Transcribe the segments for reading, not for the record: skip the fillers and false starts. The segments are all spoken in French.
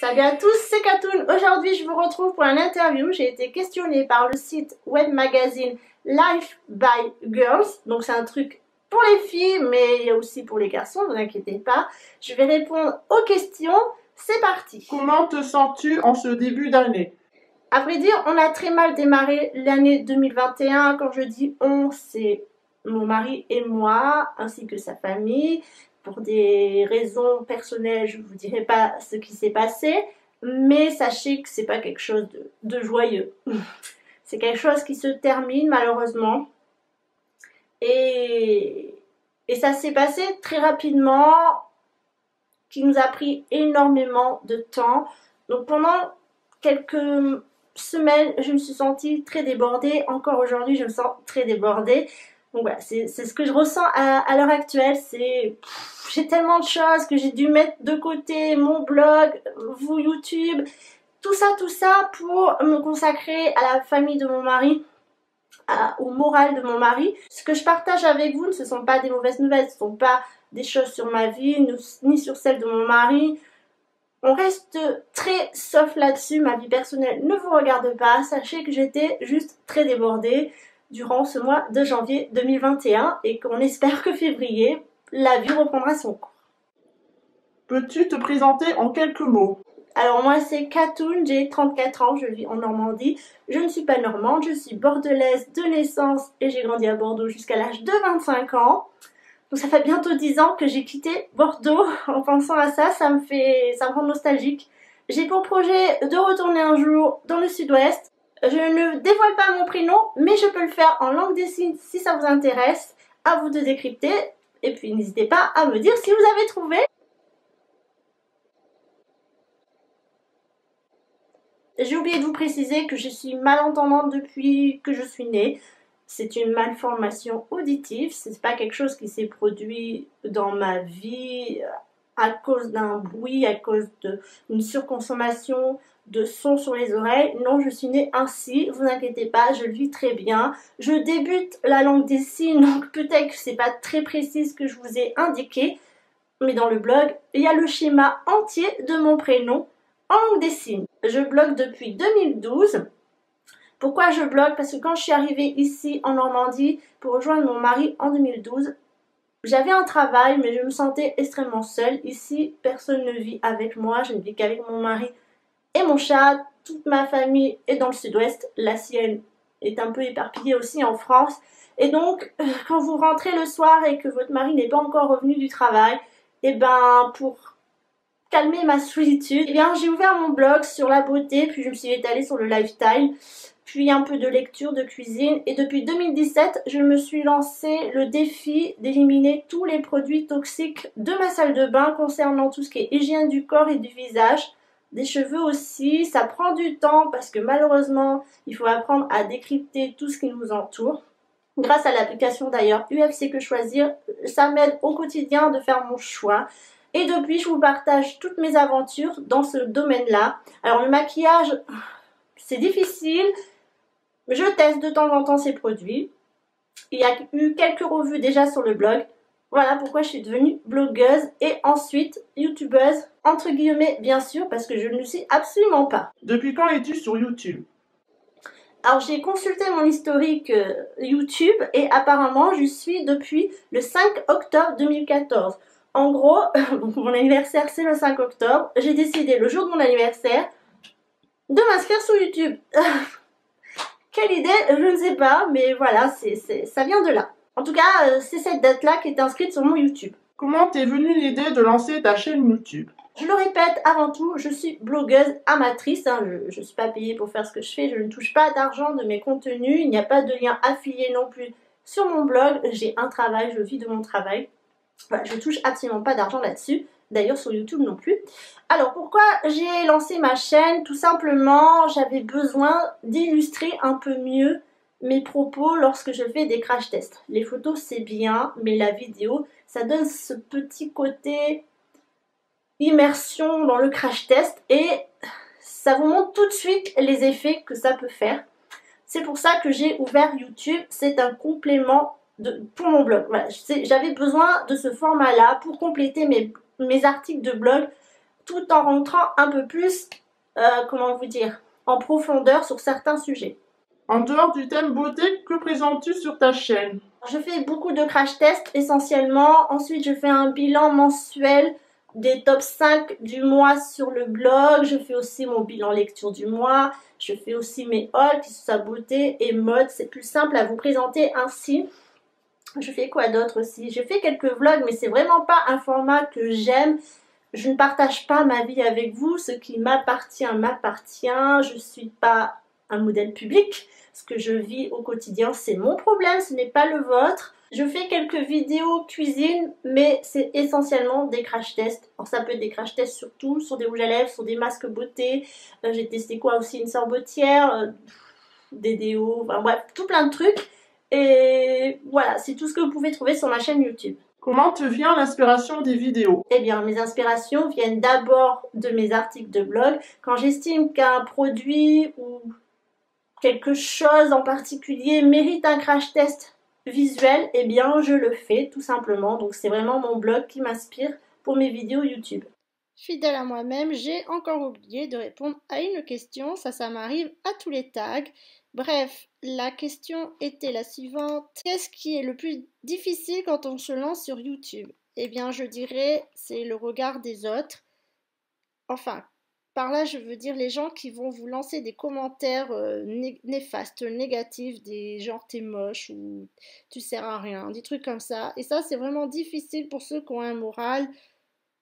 Salut à tous, c'est Katoun. Aujourd'hui, je vous retrouve pour une interview. J'ai été questionnée par le site web magazine Life by Girls. Donc, c'est un truc pour les filles, mais il y a aussi pour les garçons, ne vous inquiétez pas. Je vais répondre aux questions. C'est parti. Comment te sens-tu en ce début d'année? À vrai dire, on a très mal démarré l'année 2021. Quand je dis on, c'est mon mari et moi, ainsi que sa famille. Pour des raisons personnelles, je ne vous dirai pas ce qui s'est passé, mais sachez que c'est pas quelque chose de joyeux. C'est quelque chose qui se termine malheureusement. Et ça s'est passé très rapidement, qui nous a pris énormément de temps. Donc pendant quelques semaines, je me suis sentie très débordée. Encore aujourd'hui, je me sens très débordée. Donc voilà, c'est ce que je ressens à l'heure actuelle. J'ai tellement de choses que j'ai dû mettre de côté, mon blog, vous YouTube, tout ça pour me consacrer à la famille de mon mari, au moral de mon mari. Ce que je partage avec vous, ce ne sont pas des mauvaises nouvelles, ce ne sont pas des choses sur ma vie, ni sur celle de mon mari. On reste très soft là-dessus, ma vie personnelle ne vous regarde pas. Sachez que j'étais juste très débordée durant ce mois de janvier 2021 et qu'on espère que février, la vie reprendra son cours. Peux-tu te présenter en quelques mots? Alors moi c'est Katoun, j'ai 34 ans, je vis en Normandie. Je ne suis pas normande, je suis bordelaise de naissance et j'ai grandi à Bordeaux jusqu'à l'âge de 25 ans. Donc ça fait bientôt 10 ans que j'ai quitté Bordeaux. En pensant à ça, ça me rend nostalgique. J'ai pour projet de retourner un jour dans le sud-ouest. Je ne dévoile pas mon prénom, mais je peux le faire en langue des signes si ça vous intéresse. À vous de décrypter. Et puis n'hésitez pas à me dire si vous avez trouvé. J'ai oublié de vous préciser que je suis malentendante depuis que je suis née. C'est une malformation auditive, c'est pas quelque chose qui s'est produit dans ma vie à cause d'un bruit, à cause d'une surconsommation de sons sur les oreilles. Non, je suis née ainsi, vous inquiétez pas, je le vis très bien. Je débute la langue des signes, donc peut-être que c'est pas très précis ce que je vous ai indiqué, mais dans le blog, il y a le schéma entier de mon prénom en langue des signes. Je blogue depuis 2012. Pourquoi je blogue? Parce que quand je suis arrivée ici en Normandie pour rejoindre mon mari en 2012, j'avais un travail mais je me sentais extrêmement seule. Ici, personne ne vit avec moi, je ne vis qu'avec mon mari et mon chat. Toute ma famille est dans le sud-ouest, la sienne est un peu éparpillée aussi en France. Et donc, quand vous rentrez le soir et que votre mari n'est pas encore revenu du travail, et ben pour calmer ma solitude, eh bien j'ai ouvert mon blog sur la beauté, puis je me suis étalée sur le lifestyle, puis un peu de lecture, de cuisine, et depuis 2017, je me suis lancé le défi d'éliminer tous les produits toxiques de ma salle de bain concernant tout ce qui est hygiène du corps et du visage, des cheveux aussi. Ça prend du temps parce que malheureusement, il faut apprendre à décrypter tout ce qui nous entoure. Grâce à l'application d'ailleurs UFC Que Choisir, ça m'aide au quotidien de faire mon choix. Et depuis, je vous partage toutes mes aventures dans ce domaine-là. Alors le maquillage, c'est difficile. Je teste de temps en temps ces produits. Il y a eu quelques revues déjà sur le blog. Voilà pourquoi je suis devenue blogueuse et ensuite youtubeuse, entre guillemets bien sûr, parce que je ne le suis absolument pas. Depuis quand es-tu sur YouTube? Alors j'ai consulté mon historique YouTube et apparemment je suis depuis le 5 octobre 2014. En gros, mon anniversaire c'est le 5 octobre. J'ai décidé le jour de mon anniversaire de m'inscrire sur YouTube. Quelle idée, je ne sais pas, mais voilà, ça vient de là. En tout cas, c'est cette date-là qui est inscrite sur mon YouTube. Comment t'es venue l'idée de lancer ta chaîne YouTube? Je le répète, avant tout, je suis blogueuse amatrice. Je ne suis pas payée pour faire ce que je fais. Je ne touche pas d'argent de mes contenus. Il n'y a pas de lien affilié non plus sur mon blog. J'ai un travail, je vis de mon travail. Voilà, je ne touche absolument pas d'argent là-dessus. D'ailleurs sur YouTube non plus. Alors pourquoi j'ai lancé ma chaîne? Tout simplement, j'avais besoin d'illustrer un peu mieux mes propos lorsque je fais des crash tests. Les photos c'est bien, mais la vidéo, ça donne ce petit côté immersion dans le crash test et ça vous montre tout de suite les effets que ça peut faire. C'est pour ça que j'ai ouvert YouTube, c'est un complément pour mon blog. Voilà, j'avais besoin de ce format-là pour compléter mes articles de blog tout en rentrant un peu plus, comment vous dire, en profondeur sur certains sujets. En dehors du thème beauté, que présentes-tu sur ta chaîne? Je fais beaucoup de crash tests essentiellement. Ensuite, je fais un bilan mensuel des top 5 du mois sur le blog. Je fais aussi mon bilan lecture du mois. Je fais aussi mes hauls qui sont sa beauté et mode. C'est plus simple à vous présenter ainsi. Je fais quoi d'autre aussi? Je fais quelques vlogs, mais c'est vraiment pas un format que j'aime. Je ne partage pas ma vie avec vous. Ce qui m'appartient, m'appartient. Je ne suis pas un modèle public. Ce que je vis au quotidien, c'est mon problème, ce n'est pas le vôtre. Je fais quelques vidéos cuisine, mais c'est essentiellement des crash tests. Alors ça peut être des crash tests sur tout, sur des rouges à lèvres, sur des masques beauté. J'ai testé quoi aussi, une sorbetière, des déos, enfin bref, tout plein de trucs. Et voilà, c'est tout ce que vous pouvez trouver sur ma chaîne YouTube. Comment te vient l'inspiration des vidéos? Eh bien, mes inspirations viennent d'abord de mes articles de blog. Quand j'estime qu'un produit ou quelque chose en particulier mérite un crash test visuel, eh bien je le fais tout simplement. Donc c'est vraiment mon blog qui m'inspire pour mes vidéos YouTube. Fidèle à moi-même, j'ai encore oublié de répondre à une question, ça m'arrive à tous les tags. Bref, la question était la suivante. Qu'est-ce qui est le plus difficile quand on se lance sur YouTube? Eh bien je dirais c'est le regard des autres. Enfin, par là, je veux dire les gens qui vont vous lancer des commentaires néfastes, négatifs, des genre t'es moche ou tu sers à rien, des trucs comme ça. Et ça, c'est vraiment difficile pour ceux qui ont un moral,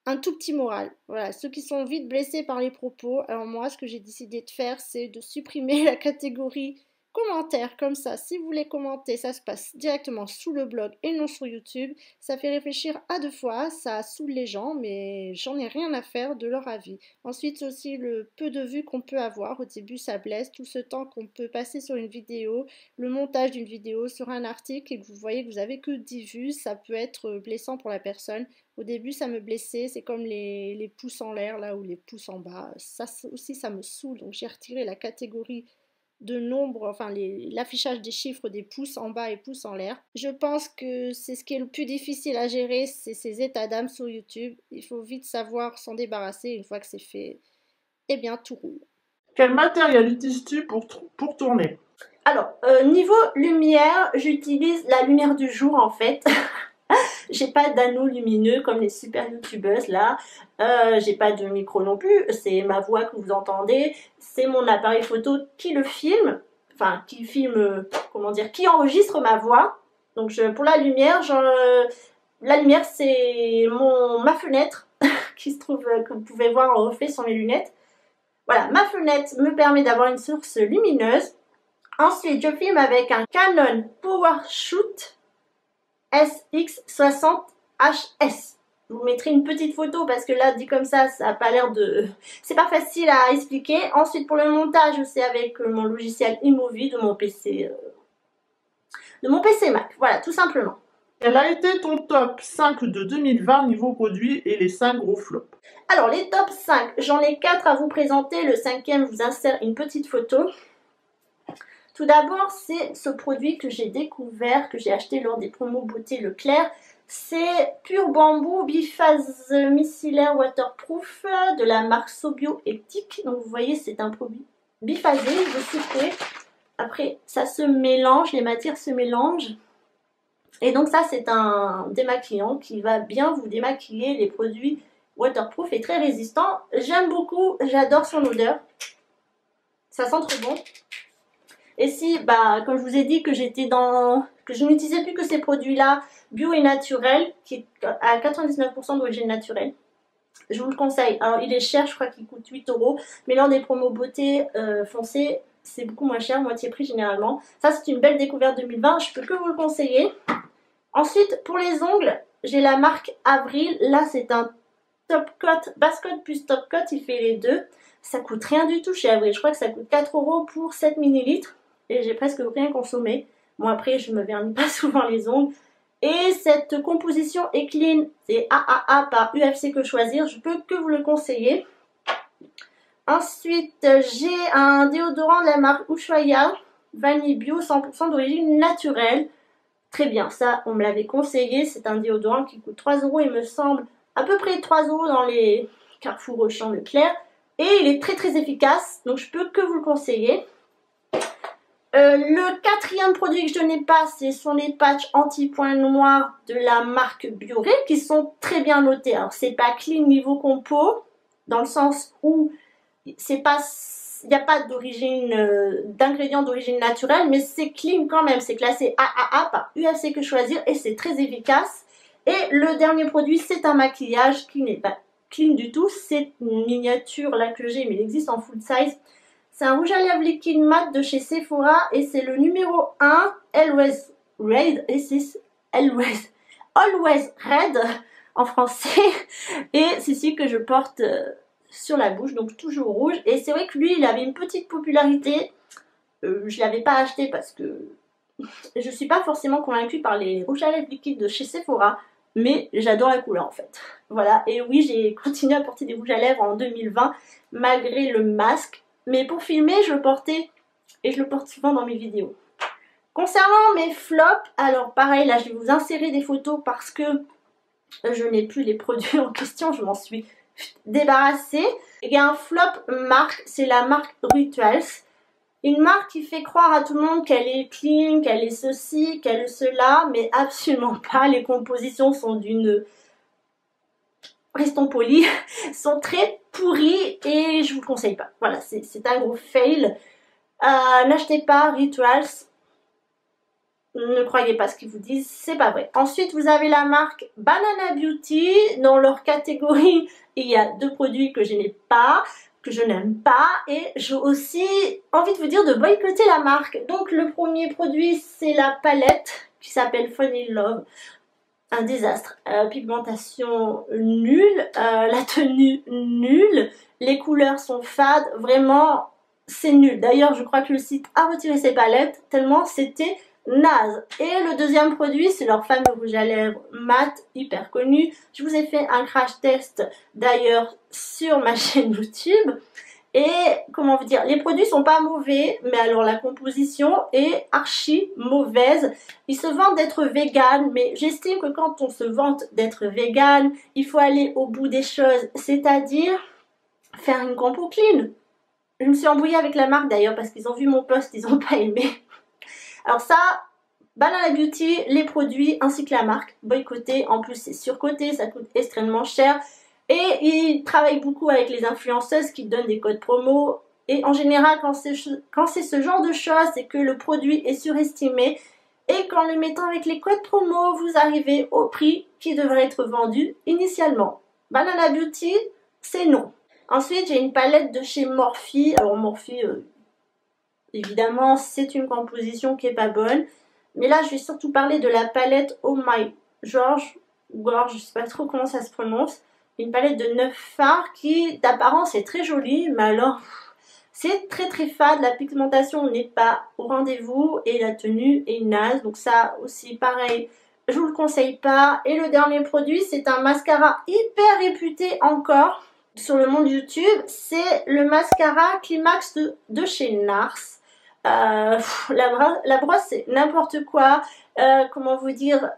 un tout petit moral. Voilà, ceux qui sont vite blessés par les propos. Alors moi, ce que j'ai décidé de faire, c'est de supprimer la catégorie commentaires comme ça. Si vous voulez commenter, ça se passe directement sous le blog et non sur YouTube. Ça fait réfléchir à deux fois, ça saoule les gens, mais j'en ai rien à faire de leur avis. Ensuite, c'est aussi le peu de vues qu'on peut avoir. Au début, ça blesse. Tout ce temps qu'on peut passer sur une vidéo, le montage d'une vidéo sur un article et que vous voyez que vous avez que 10 vues, ça peut être blessant pour la personne. Au début, ça me blessait. C'est comme les pouces en l'air là ou les pouces en bas. Ça aussi, ça me saoule. Donc, j'ai retiré la catégorie de nombre, enfin l'affichage des chiffres des pouces en bas et pouces en l'air. Je pense que c'est ce qui est le plus difficile à gérer, c'est ces états d'âme sur YouTube. Il faut vite savoir s'en débarrasser. Une fois que c'est fait, eh bien tout roule. Quel matériel utilises-tu pour tourner? Alors, niveau lumière, j'utilise la lumière du jour en fait. J'ai pas d'anneau lumineux comme les super youtubeuses là. J'ai pas de micro non plus. C'est ma voix que vous entendez. C'est mon appareil photo qui le filme. Enfin, qui filme, comment dire, qui enregistre ma voix. Donc pour la lumière, c'est ma fenêtre qui se trouve, que vous pouvez voir en reflet sur mes lunettes. Voilà, ma fenêtre me permet d'avoir une source lumineuse. Ensuite, je filme avec un Canon PowerShoot SX60HS. Je vous mettrai une petite photo parce que là, dit comme ça n'a pas l'air de... C'est pas facile à expliquer. Ensuite, pour le montage, c'est avec mon logiciel iMovie de mon PC, Mac. Voilà, tout simplement. Quel a été ton top 5 de 2020 niveau produit et les 5 gros flops? Alors, les top 5, j'en ai 4 à vous présenter. Le 5e, je vous insère une petite photo. Tout d'abord, c'est ce produit que j'ai découvert, que j'ai acheté lors des promos beauté Leclerc. C'est Pur Bambou Biphase Micellaire Waterproof de la marque Sobio Hectic. Donc vous voyez, c'est un produit biphasé, je souffrais. Après, ça se mélange, les matières se mélangent. Et donc ça, c'est un démaquillant qui va bien vous démaquiller les produits waterproof et très résistants. J'aime beaucoup, j'adore son odeur. Ça sent trop bon. Et si, comme je vous ai dit que que je n'utilisais plus que ces produits-là, bio et naturels, qui est à 99% d'origine naturelle, je vous le conseille. Alors, il est cher, je crois qu'il coûte 8 €, mais lors des promos beauté foncées, c'est beaucoup moins cher, moitié prix généralement. Ça, c'est une belle découverte 2020, je peux que vous le conseiller. Ensuite, pour les ongles, j'ai la marque Avril. Là, c'est un top coat, base coat plus top coat, il fait les deux. Ça coûte rien du tout chez Avril, je crois que ça coûte 4 € pour 7 ml. Et j'ai presque rien consommé. Bon, après, je me vernis pas souvent les ongles. Et cette composition est clean, c'est AAA par UFC Que Choisir. Je peux que vous le conseiller. Ensuite, j'ai un déodorant de la marque Ushuaïa, vanille bio, 100% d'origine naturelle. Très bien, ça, on me l'avait conseillé. C'est un déodorant qui coûte 3 €, il me semble. À peu près 3 € dans les Carrefour, Auchan, Leclerc. Et il est très efficace, donc je peux que vous le conseiller. Le quatrième produit que je n'ai pas, ce sont les patchs anti-points noirs de la marque Bioré qui sont très bien notés. Alors c'est pas clean niveau compo, dans le sens où c'est pas, il n'y a pas d'ingrédients d'origine naturelle, mais c'est clean quand même. C'est classé AAA par UFC Que Choisir et c'est très efficace. Et le dernier produit, c'est un maquillage qui n'est pas clean du tout. C'est une miniature là que j'ai, mais il existe en full size. C'est un rouge à lèvres liquide mat de chez Sephora et c'est le numéro 1 Always Red et c'est Always Red en français et c'est celui que je porte sur la bouche, donc toujours rouge. Et c'est vrai que lui il avait une petite popularité, je l'avais pas acheté parce que je suis pas forcément convaincue par les rouges à lèvres liquides de chez Sephora, mais j'adore la couleur en fait. Voilà, et oui, j'ai continué à porter des rouges à lèvres en 2020 malgré le masque. Mais pour filmer, je le portais et je le porte souvent dans mes vidéos. Concernant mes flops, alors pareil, là je vais vous insérer des photos parce que je n'ai plus les produits en question, je m'en suis débarrassée. Il y a un flop marque, c'est la marque Rituals. Une marque qui fait croire à tout le monde qu'elle est clean, qu'elle est ceci, qu'elle est cela, mais absolument pas. Les compositions sont d'une... Restons polis, sont très pourris et je vous le conseille pas. Voilà, c'est un gros fail. N'achetez pas Rituals. Ne croyez pas ce qu'ils vous disent, c'est pas vrai. Ensuite, vous avez la marque Banana Beauty. Dans leur catégorie, il y a deux produits que je n'ai pas, que je n'aime pas. Et j'ai aussi envie de vous dire de boycotter la marque. Donc, le premier produit, c'est la palette qui s'appelle Funny Love. Un désastre, pigmentation nulle, la tenue nulle, les couleurs sont fades, vraiment c'est nul. D'ailleurs je crois que le site a retiré ses palettes tellement c'était naze. Et le deuxième produit c'est leur fameux rouge à lèvres mat, hyper connu. Je vous ai fait un crash test d'ailleurs sur ma chaîne YouTube. Et comment vous dire, les produits sont pas mauvais, mais alors la composition est archi mauvaise. Ils se vantent d'être vegan, mais j'estime que quand on se vante d'être vegan, il faut aller au bout des choses, c'est-à-dire faire une compo clean. Je me suis embrouillée avec la marque d'ailleurs parce qu'ils ont vu mon post, ils n'ont pas aimé. Alors ça, Banana Beauty, les produits ainsi que la marque, boycotté. En plus c'est surcoté, ça coûte extrêmement cher. Et ils travaillent beaucoup avec les influenceuses qui donnent des codes promo. Et en général, quand c'est ce genre de choses, c'est que le produit est surestimé. Et qu'en le mettant avec les codes promo, vous arrivez au prix qui devrait être vendu initialement. Banana Beauty, c'est non. Ensuite, j'ai une palette de chez Morphe. Alors Morphe, évidemment, c'est une composition qui n'est pas bonne. Mais là, je vais surtout parler de la palette Oh My George, je ne sais pas trop comment ça se prononce. Une palette de 9 fards qui d'apparence est très jolie, mais alors c'est très fade, la pigmentation n'est pas au rendez-vous et la tenue est naze, donc ça aussi pareil, je vous le conseille pas. Et le dernier produit c'est un mascara hyper réputé encore sur le monde YouTube, c'est le mascara Climax de chez NARS. La brosse c'est n'importe quoi, comment vous dire,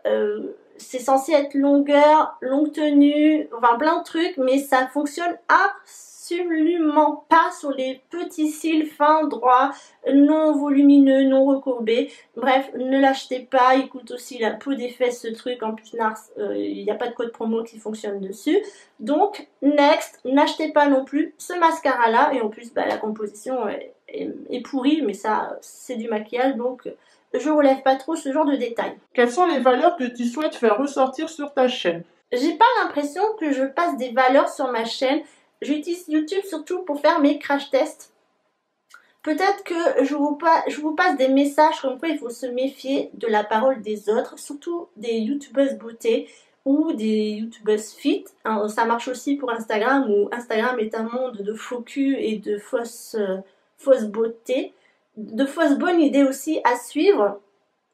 c'est censé être longueur, longue tenue, enfin plein de trucs, mais ça fonctionne absolument pas sur les petits cils fins, droits, non volumineux, non recourbés. Bref, ne l'achetez pas, il coûte aussi la peau des fesses ce truc, en plus Nars, il n'y a pas de code promo qui fonctionne dessus. Donc, next, n'achetez pas non plus ce mascara là, et en plus bah, la composition est pourrie, mais ça c'est du maquillage, donc je relève pas trop ce genre de détails. Quelles sont les valeurs que tu souhaites faire ressortir sur ta chaîne? J'ai pas l'impression que je passe des valeurs sur ma chaîne. J'utilise YouTube surtout pour faire mes crash tests. Peut-être que je vous passe des messages comme quoi il faut se méfier de la parole des autres, surtout des youtubeuses beauté ou des youtubeuses fit. Alors, ça marche aussi pour Instagram où Instagram est un monde de faux cul et de fausses beauté, de fausses bonnes idées aussi à suivre.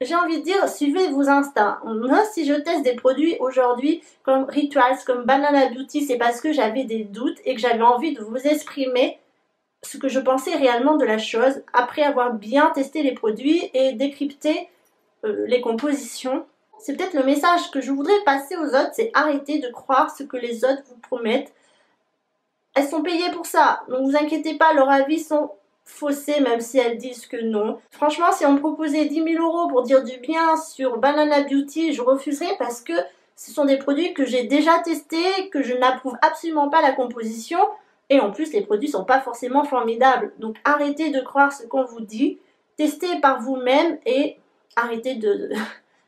J'ai envie de dire, suivez vos instincts. Moi, si je teste des produits aujourd'hui comme Rituals, comme Banana Beauty, c'est parce que j'avais des doutes et que j'avais envie de vous exprimer ce que je pensais réellement de la chose après avoir bien testé les produits et décrypté les compositions. C'est peut-être le message que je voudrais passer aux autres, c'est arrêter de croire ce que les autres vous promettent. elles sont payées pour ça. Donc vous inquiétez pas, leurs avis sont faussés, même si elles disent que non. Franchement, si on me proposait 10 000 € pour dire du bien sur Banana Beauty, je refuserais parce que ce sont des produits que j'ai déjà testés, que je n'approuve absolument pas la composition. Et en plus, les produits sont pas forcément formidables. Donc arrêtez de croire ce qu'on vous dit. Testez par vous-même et arrêtez de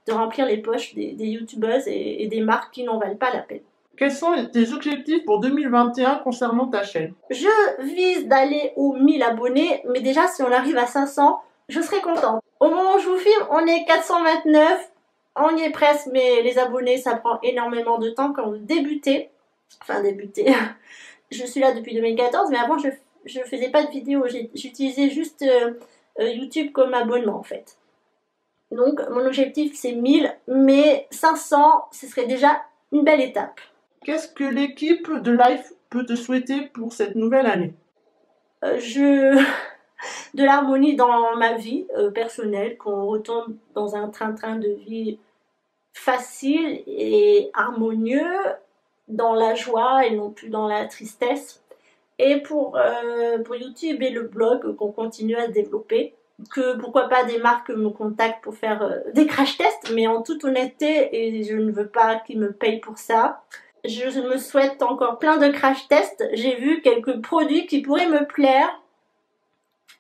remplir les poches des youtubeuses et des marques qui n'en valent pas la peine. Quels sont tes objectifs pour 2021 concernant ta chaîne? Je vise d'aller aux 1000 abonnés, mais déjà si on arrive à 500, je serai contente. Au moment où je vous filme, on est 429, on y est presque, mais les abonnés, ça prend énormément de temps quand vous débutez. Enfin, débuter. Je suis là depuis 2014, mais avant, je faisais pas de vidéos. J'utilisais juste YouTube comme abonnement, en fait. Donc, mon objectif, c'est 1000, mais 500, ce serait déjà une belle étape. Qu'est-ce que l'équipe de Life peut te souhaiter pour cette nouvelle année? De l'harmonie dans ma vie personnelle, qu'on retombe dans un train-train de vie facile et harmonieux, dans la joie et non plus dans la tristesse. Et pour YouTube et le blog, qu'on continue à développer. Que pourquoi pas des marques me contactent pour faire des crash tests, mais en toute honnêteté, et je ne veux pas qu'ils me payent pour ça. Je me souhaite encore plein de crash tests. J'ai vu quelques produits qui pourraient me plaire.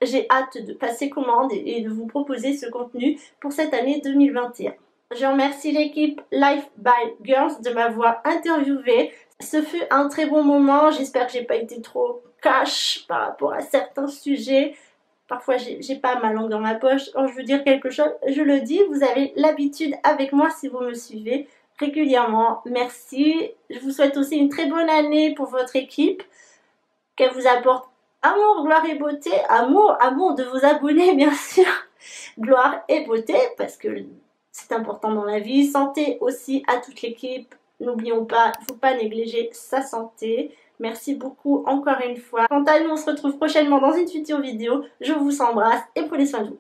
J'ai hâte de passer commande et de vous proposer ce contenu pour cette année 2021. Je remercie l'équipe Life by Girls de m'avoir interviewée. Ce fut un très bon moment. J'espère que j'ai pas été trop cash par rapport à certains sujets. Parfois, j'ai pas ma langue dans ma poche. Quand je veux dire quelque chose, je le dis. Vous avez l'habitude avec moi si vous me suivez régulièrement. Merci. Je vous souhaite aussi une très bonne année pour votre équipe. Qu'elle vous apporte amour, gloire et beauté. Amour de vos abonnés, bien sûr. Gloire et beauté, parce que c'est important dans la vie. Santé aussi à toute l'équipe. N'oublions pas, il ne faut pas négliger sa santé. Merci beaucoup encore une fois. Quant à nous, on se retrouve prochainement dans une future vidéo. Je vous embrasse et prenez soin de vous.